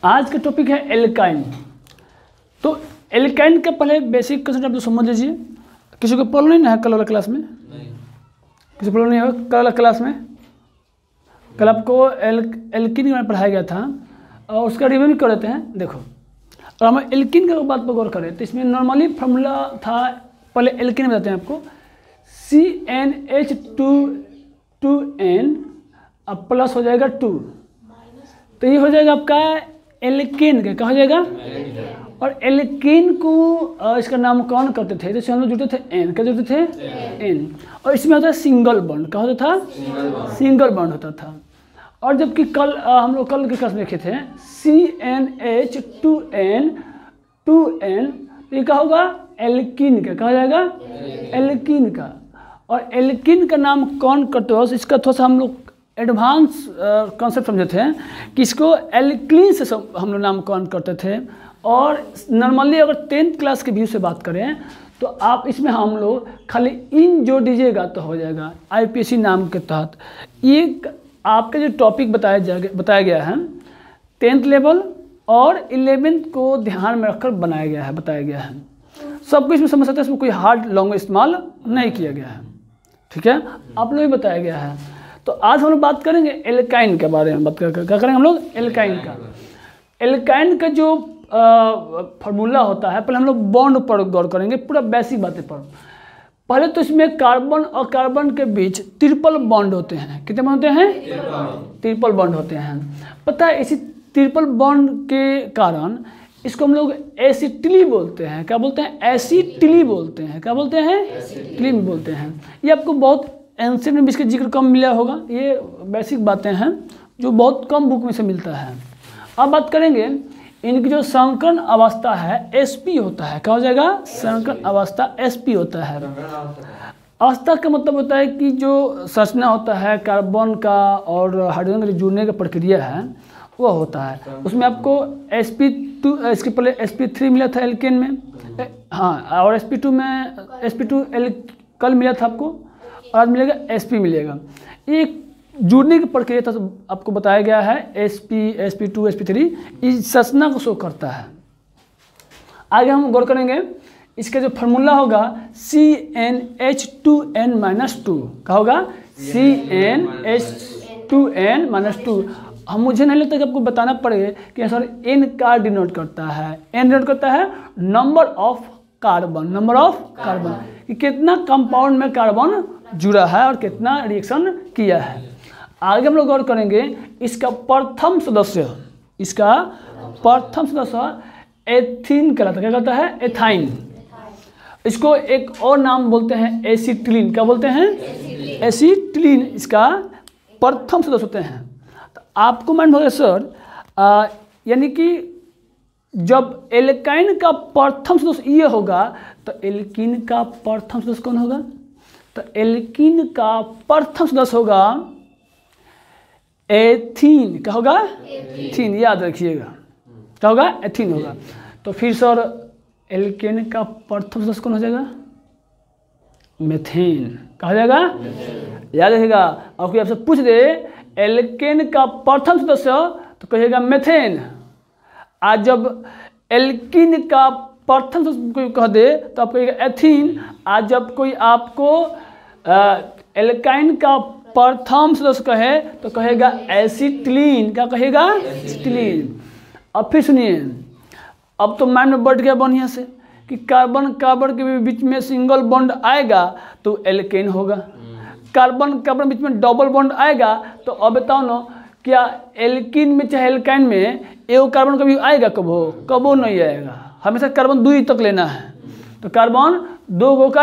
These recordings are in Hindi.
आज का टॉपिक है एल्काइन। तो एल्काइन का पहले बेसिक कंसेप्ट आप लोग समझ लीजिए। किसी को पढ़ नहीं ना है कल वाला क्लास में? नहीं। किसी को पढ़ नहीं है कल वाला क्लास में? कल आपको एल्किन में पढ़ाया गया था और उसका रिव्यू भी कर लेते हैं। देखो, और हम एल्किन की बात पर गौर करें तो इसमें नॉर्मली फार्मूला था, पहले एल्किन में बताते हैं आपको, CnH2n अब प्लस हो जाएगा 2, तो ये हो जाएगा आपका एल्किन का, क्या हो जाएगा? और एल्किन को इसका नामकरण करते थे, जैसे हम लोग जुड़ते थे एन, क्या जुड़ते थे? एन। और इसमें होता है सिंगल बॉन्ड, क्या होता था? सिंगल बॉन्ड होता था। और जबकि कल हम लोग कल के क्लास में देखे थे CnH2n, तो ये क्या होगा? एल्किन का, क्या हो जाएगा? एल्किन का। और एल्किन का नाम कौन करते हो, इसका थोड़ा सा हम लोग एडवांस कॉन्सेप्ट समझे थे कि इसको एल्किन से हम लोग नामकरण करते थे। और नॉर्मली अगर 10th क्लास के व्यू से बात करें तो आप इसमें हम लोग खाली इन जोड़ दीजिएगा तो हो जाएगा। IPSC नाम के तहत ये आपका जो टॉपिक बताया गया है 10th लेवल और 11th को ध्यान में रखकर बताया गया है। सब कुछ इसमें समझ सकते हैं, इसमें कोई हार्ड लैंग्वेज इस्तेमाल नहीं किया गया है, ठीक है? आप लोग भी बताया गया है। तो आज हम लोग बात करेंगे एल्काइन के बारे में। क्या करेंगे हम लोग? एल्काइन का। एल्काइन का जो फार्मूला होता है, पहले हम लोग बॉन्ड पर गौर करेंगे, पूरा बेसिक बातें पर। पहले तो इसमें कार्बन और कार्बन के बीच ट्रिपल बॉन्ड होते हैं। कितने बॉन्ड होते हैं? ट्रिपल बॉन्ड होते हैं। पता है, इसी ट्रिपल बॉन्ड के कारण इसको हम लोग एसिटिली बोलते हैं। क्या बोलते हैं? एसिटिली बोलते हैं। क्या बोलते हैं? एसिटिली बोलते हैं। ये आपको बहुत एंशिएंट में इसका जिक्र कम मिला होगा। ये बेसिक बातें हैं जो बहुत कम बुक में से मिलता है। अब बात करेंगे इनकी जो संकरण अवस्था है sp होता है। क्या हो जाएगा? संकरण अवस्था sp होता है। अवस्था का मतलब होता है कि जो संरचना होता है कार्बन का और हाइड्रोजन के जुड़ने का प्रक्रिया है वो होता है। उसमें आपको sp2, इसके पहले sp3 मिला था एल्केन में, हाँ, और sp2 में sp2 कल मिला था आपको, आज मिलेगा sp मिलेगा। एक जुड़ने की प्रक्रिया था, आपको बताया गया है sp, sp2, sp3 इस संरचना को शो करता है। आगे हम गौर करेंगे इसका जो फार्मूला होगा CnH2n-2, क्या होगा? CnH2n-2। हम मुझे नहीं लगता कि आपको बताना पड़ेगा कि सर n का डिनोट करता है। n डिनोट करता है number of carbon, number of carbon, कि कितना कंपाउंड में कार्बन जुड़ा है और कितना रिएक्शन किया है। आगे हम लोग गौर करेंगे इसका प्रथम सदस्य, इसका प्रथम सदस्य एथीन कहलाता है। क्या कहता है? एथाइन। इसको एक और नाम बोलते हैं एसिटिलीन। क्या बोलते हैं? एसिटिलीन इसका प्रथम सदस्य होते हैं। तो आपको मालूम होगा सर, यानी कि जब एल्काइन का प्रथम सदस्य ये होगा तो एल्किन का प्रथम सदस्य कौन होगा? तो एल्किन का प्रथम सदस्य होगा एथीन। क्या होगा? एथीन, याद रखिएगा। क्या होगा? एथीन होगा। तो फिर सर एल्केन का प्रथम सदस्य कौन हो जाएगा? मेथेन। क्या हो जाएगा? याद रखिएगा। और कोई आपसे पूछ दे एल्केन का प्रथम सदस्य तो कहिएगा मेथेन। आज जब एल्किन का प्रथम सदस्य कोई कह दे तो आप कहिएगा एथीन। आज जब कोई आपको एल्काइन का प्रथम सदस्य कहे तो कहेगा एसिटिलीन। क्या कहेगा? एसिटिलीन। अब फिर सुनिए, अब तो माइंड में बढ़ गया बढ़िया से कि कार्बन कार्बन के बीच में सिंगल बॉन्ड आएगा तो एल्केन होगा, कार्बन कार्बन बीच में डबल बॉन्ड आएगा तो अब बताओ ना, क्या एल्किन में चाहे एल्काइन में एक कार्बन कभी आएगा? कबो नहीं आएगा। हमेशा कार्बन 2 ही तक लेना है। तो कार्बन 2 गो का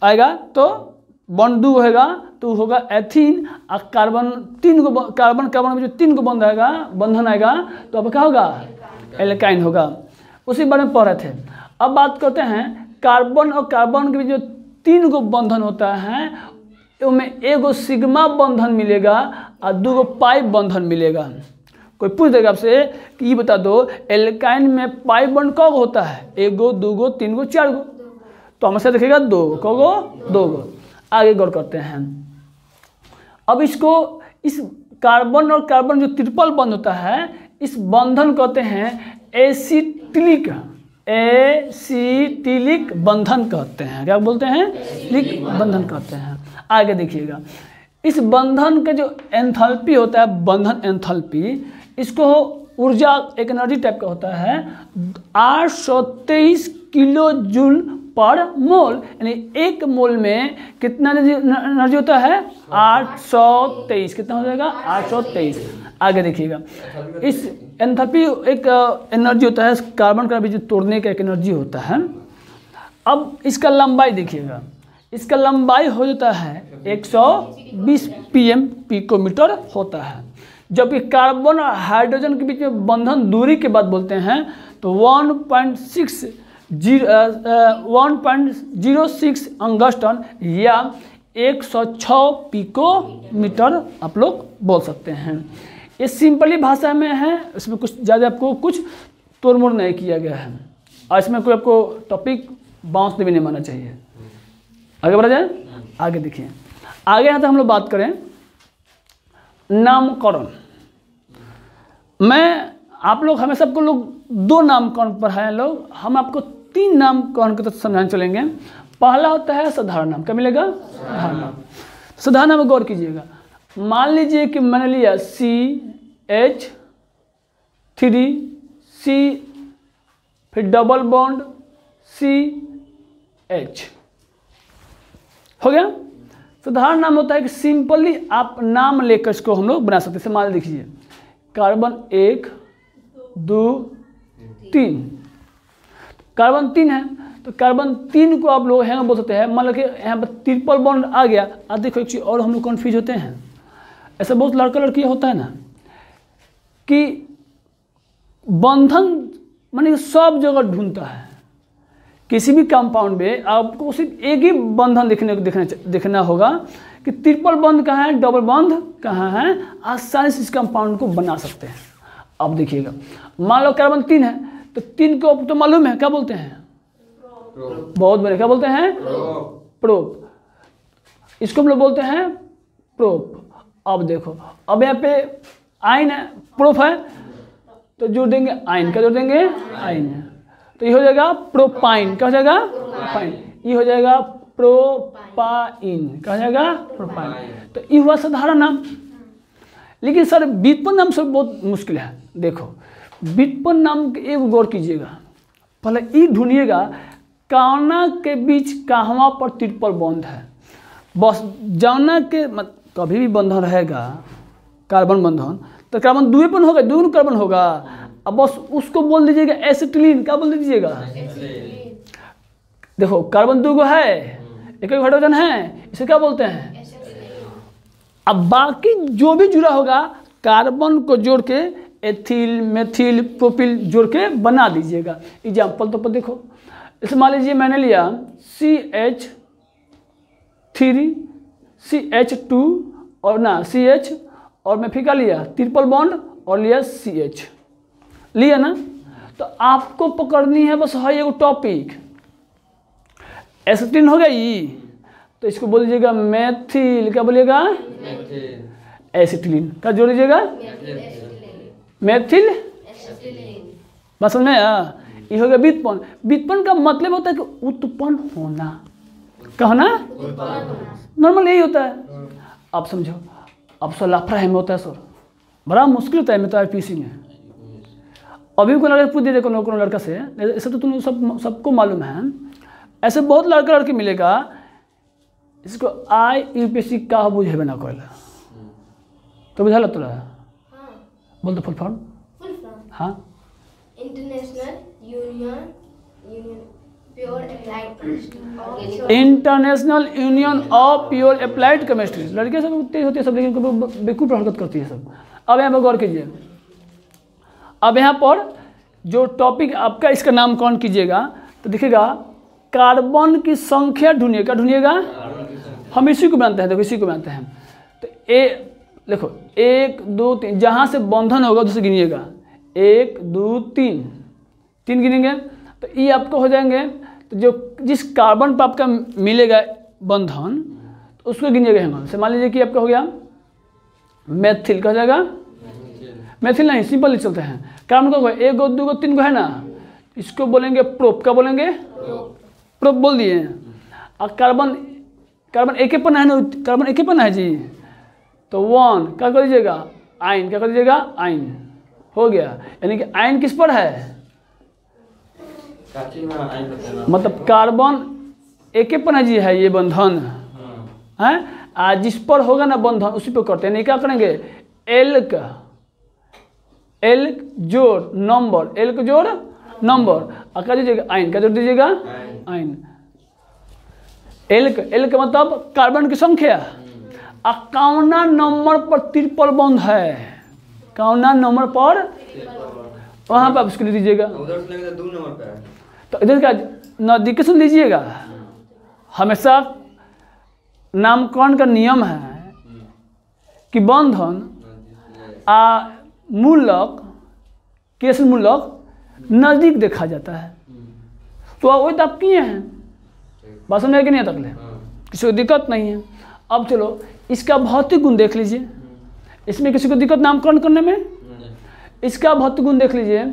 आएगा तो बॉन्ड 2 होगा तो होगा एथीन। और कार्बन 3 गो, कार्बन कार्बन में जो 3 गो बंधन आएगा तो अब क्या होगा? एल्काइन होगा। उसी बारे में पढ़ रहे थे। अब बात करते हैं कार्बन और कार्बन के बीच जो 3 गो बंधन होता है उनमें एगो सिग्मा बंधन मिलेगा और 2 गो पाई बंधन मिलेगा। कोई पूछ देगा आपसे कि ये बता दो एल्काइन में पाई बॉन्ड कब होता है? 1 गो, 2 गो, 3 गो, 4 गो। तो हमेशा देखिएगा 2 गो। कब गो? 2 गो। आगे गौर करते हैं। अब इसको इस कार्बन और कार्बन जो ट्रिपल बॉन्ड होता है इस बंधन कहते हैं एसिटिलिक, एसिटिलिक बंधन कहते हैं। क्या बोलते हैं? एसिटिलिक बंधन कहते हैं। आगे देखिएगा, इस बंधन का जो एंथैल्पी होता है, बंधन एंथैल्पी, इसको ऊर्जा एक एनर्जी टाइप का होता है 823 किलो जूल पर मोल, यानी एक मोल में कितना एनर्जी होता है? 823। कितना हो जाएगा? 823। आगे देखिएगा, इस एंथैल्पी एक एनर्जी होता है, कार्बन का भी जो तोड़ने का एक एनर्जी होता है। अब इसका लंबाई देखिएगा, इसका लंबाई हो जाता है 120 pm पिकोमीटर होता है। जबकि कार्बन और हाइड्रोजन के बीच में बंधन दूरी की बात बोलते हैं तो 1.06 अंगस्टन या 106 पिकोमीटर आप लोग बोल सकते हैं। ये सिंपली भाषा में है, इसमें कुछ ज़्यादा आपको कुछ तोड़-मोड़ नहीं किया गया है, और इसमें कोई आपको टॉपिक बाउंस भी नहीं मानना चाहिए। आगे बढ़ा जाए, आगे देखिए, आगे यहाँ तक हम लोग बात करें नामकरण। मैं आप लोग हमें सबको लोग 2 नामकरण पढ़ाए लोग, हम आपको 3 नामकरण के तहत समझाने चलेंगे। पहला होता है साधारण नाम। क्या मिलेगा? साधारण नाम। साधारण नाम गौर कीजिएगा, मान लीजिए कि मैंने लिया CH3C, फिर डबल बॉन्ड CH, हो गया। साधारण नाम होता है कि सिंपली आप नाम लेकर इसको हम लोग बना सकते हैं। मान लीजिए कार्बन 1 2 3, कार्बन 3 है तो कार्बन 3 को आप लोग यहाँ बोल सकते हैं। मान लो कि यहाँ पर ट्रिपल बॉन्ड आ गया। अब देखो एक चीज़ और हम लोग कन्फ्यूज होते हैं, ऐसा बहुत लड़का लड़की होता है ना कि बंधन माने सब जगह ढूंढता है। किसी भी कंपाउंड में आपको सिर्फ एक ही बंधन देखना होगा कि ट्रिपल बॉन्ड कहाँ है, डबल बॉन्ड कहाँ है, आसानी से इस कंपाउंड को बना सकते हैं। अब देखिएगा, मान लो कार्बन 3 है तो 3 को तो मालूम है, क्या बोलते हैं? बहुत बड़े, क्या बोलते हैं? प्रोप। इसको हम लोग बोलते हैं प्रोप। अब देखो, अब यहाँ पे आयन है, प्रोप है तो जोड़ देंगे आयन। क्या जोड़ देंगे? आयन। तो ये हो जाएगा प्रोपाइन। क्या हो जाएगा? प्रोपाइन। ये हो जाएगा प्रोपाइन। क्या हो जाएगा? प्रोपाइन। तो ये हुआ साधारण नाम। लेकिन सर व्युत्पन्न नाम से बहुत मुश्किल है। देखो व्युत्पन्न नाम के एक गौर कीजिएगा, पहले ये ढूंढिएगा काना के बीच कहवा पर ट्रिपल बॉन्ड है। बस जाना के कभी भी बंधन रहेगा कार्बन बंधन तो कार्बन द्विपन होगा, दोनों कार्बन होगा। अब बस उसको बोल दीजिएगा एसिटिलीन। क्या बोल दीजिएगा? देखो कार्बन 2 है, एक हाइड्रोजन है, इसे क्या बोलते हैं? अब बाकी जो भी जुड़ा होगा कार्बन को जोड़ के एथिल मेथिल प्रोपिल जोड़ के बना दीजिएगा। एग्जाम्पल तो पर देखो, इसे मान लीजिए मैंने लिया CH3 CH2 और ना CH, और मैं फिर क्या लिया? ट्रिपल बॉन्ड और लिया CH, लिया ना। तो आपको पकड़नी है बस है एक टॉपिक, एसिटिलीन हो गई तो इसको बोल दीजिएगा मेथिल। क्या बोलिएगा? एसिटिलीन। क्या जोड़ दीजिएगा? मेथिल। बस समझ में आया? ये हो गया व्युत्पन्न। व्युत्पन्न का मतलब होता है कि उत्पन्न होना। कहना नॉर्मल यही होता है। अब समझो, अब सर लाफड़ा है में होता है सर, बड़ा मुश्किल होता है में तो IPC में। अभी को लड़का पूछ दे कोनो लड़का से, ऐसे तो तुम सबको मालूम है, ऐसे बहुत लड़का लड़की मिलेगा इसको IUPAC का बुझेबे ना कहला तो बुझा तोरा? बोल तो फुल फॉर्म। हाँ, international union pure applied chemistry. International union of pure applied chemistry. लड़के सब तेज होती है सब, लेकिन बेवकूफ़ हरकत करती है सब। अब यहाँ पर गौर कीजिए, अब यहाँ पर जो टॉपिक आपका इसका नामकरण कीजिएगा तो देखिएगा कार्बन की संख्या ढूंढिएगा। ढूंढिएगा, हम इसी को बनाते हैं। देखो इसी को बनाते हैं तो देखो 1 2 3, जहाँ से बंधन होगा उसे गिनिएगा। 1 2 3 गिनेंगे तो ये आपको हो जाएंगे। तो जो जिस कार्बन पर आपका मिलेगा बंधन तो उसको गिनिएगा। यहाँ से मान लीजिए कि आपका हो गया मेथिल। का हो जाएगा मैथिल नहीं, सिंपल ही चलते हैं। कार्बन का एक गो, दो गो, तीन गो है ना, इसको बोलेंगे प्रोप। क्या बोलेंगे? प्रोप बोल दिए। और कार्बन एक ही पन्ना है ना, कार्बन एक ही पन्ना है जी, तो 1 क्या कर दीजिएगा? आइन। क्या कर दीजिएगा? आइन। हो गया। यानी कि आइन किस पर है? मतलब कार्बन एक ही पन्ना जी है, ये बंधन है। आज जिस पर होगा ना बंधन उसी पर करते हैं। नहीं क्या करेंगे? एल जोड़ नंबर, एल का जोड़ नंबर, और क्या दीजिएगा? आइन। क्या जोड़ दीजिएगा? आइन। एल का मतलब कार्बन की संख्या। कौना नंबर पर ट्रिपल बॉन्ड है? कौना नंबर पर? वहां पर आप इसको लिख दीजिएगा। उधर से लेंगे तो 2 नंबर पे है, तो इधर का नजदीक सुन लीजिएगा। हमेशा नामकरण का नियम है कि बंधन मूलक, केस मूलक नजदीक देखा जाता है। तो वही तो आप किए हैं, बात समझ कि नहीं तक ले, किसी को दिक्कत नहीं है। अब चलो इसका भौतिक गुण देख लीजिए। इसमें किसी को दिक्कत नामकरण करने में? इसका भौतिक गुण देख लीजिए।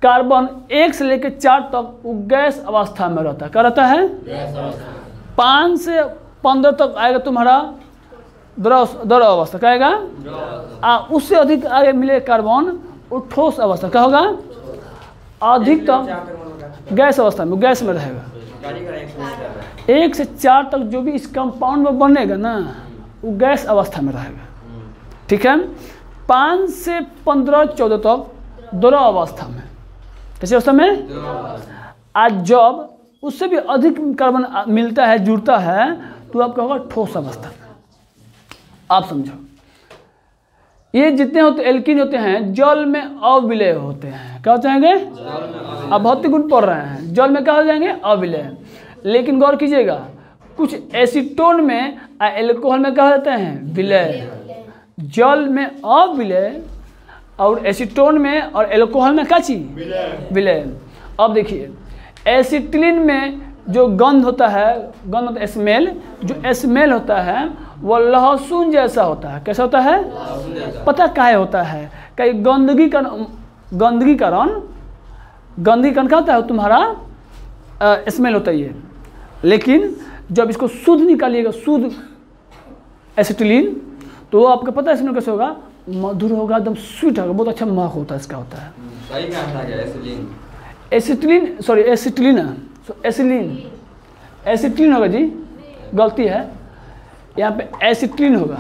कार्बन 1 से लेकर 4 तक वो गैस अवस्था में रहता है। क्या रहता है? 5 से 15 तक आएगा तुम्हारा द्रव अवस्था। क्या आएगा? उससे अधिक आगे मिले कार्बन वो ठोस अवस्था। क्या होगा? अधिकतम गैस अवस्था में, गैस में रहेगा। 1 से 4 तक जो भी इस कंपाउंड में बनेगा ना वो गैस अवस्था में रहेगा। ठीक है। 5 से 15 14 तक द्रव अवस्था में। कैसी अवस्था में? आज जब उससे भी अधिक कार्बन मिलता है, जुड़ता है, तो आपका होगा ठोस अवस्था। आप समझो, ये जितने होते एल्कीन होते हैं जल में अविलय होते हैं। क्या हो जाएंगे? आप भौतिक गुण पढ़ रहे हैं, जल में क्या हो जाएंगे? अविलय। लेकिन गौर कीजिएगा, कुछ एसीटोन में एल्कोहल में क्या होते हैं? विलय। जल में अविलय और एसीटोन में और एल्कोहल में क्या चीज? विलय। अब देखिए एसिटिलीन में जो गंध होता है, गंध होता है स्मेल, जो स्मेल होता है वो लहसुन जैसा होता है। कैसा होता है? पता काहे होता है? कई गंदगी कारण क्या होता है तुम्हारा? स्मेल होता है ये। लेकिन जब इसको शुद्ध निकालिएगा, शुद्ध एसिटिलीन, तो वो आपको पता है इसमें कैसे होगा? मधुर होगा, एकदम स्वीट होगा, बहुत अच्छा महक होता है इसका होता है। सही कहा था एसिलिन, एसिटिलीन, सॉरी एसिटिलीन, एसिटिलीन होगा जी, गलती है। यहाँ पे एसिटिलीन होगा।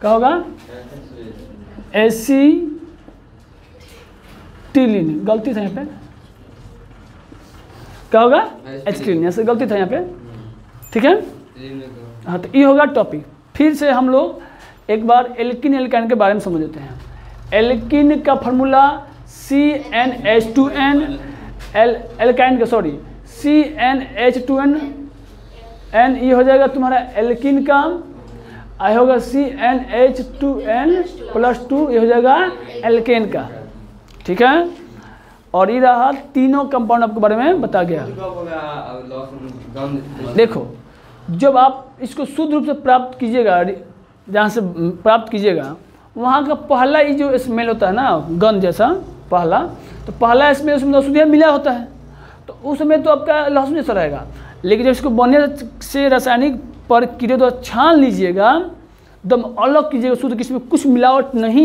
क्या होगा? एसिटिलीन, गलती था यहाँ पे। क्या होगा? एसिटिलीन, ऐसे गलती था यहाँ पे। ठीक है। हाँ, तो ये होगा टॉपिक। फिर से हम लोग एक बार एल्कीन एल्काइन के बारे में समझ लेते हैं। एल्कीन का फार्मूला CnH2n, एल्काइन का सॉरी CnH2n, N ये हो जाएगा तुम्हारा एल्कीन का, आई होगा CnH2n + 2, ये हो जाएगा एल्केन का। ठीक है। और ये रहा तीनों कंपाउंड आपके बारे में बता गया। देखो जब आप इसको शुद्ध रूप से प्राप्त कीजिएगा, जहाँ से प्राप्त कीजिएगा, वहाँ का पहला ही जो स्मेल होता है ना, गंध जैसा पहला, तो पहला स्मेल उसमें लहसुन मिला होता है, तो उस समय तो आपका लहसुन जैसा रहेगा। लेकिन जब इसको बनने से रासायनिक प्रक्रिया द्वारा छान लीजिएगा, एकदम अलग कीजिएगा शुद्ध, किसी में कुछ मिलावट नहीं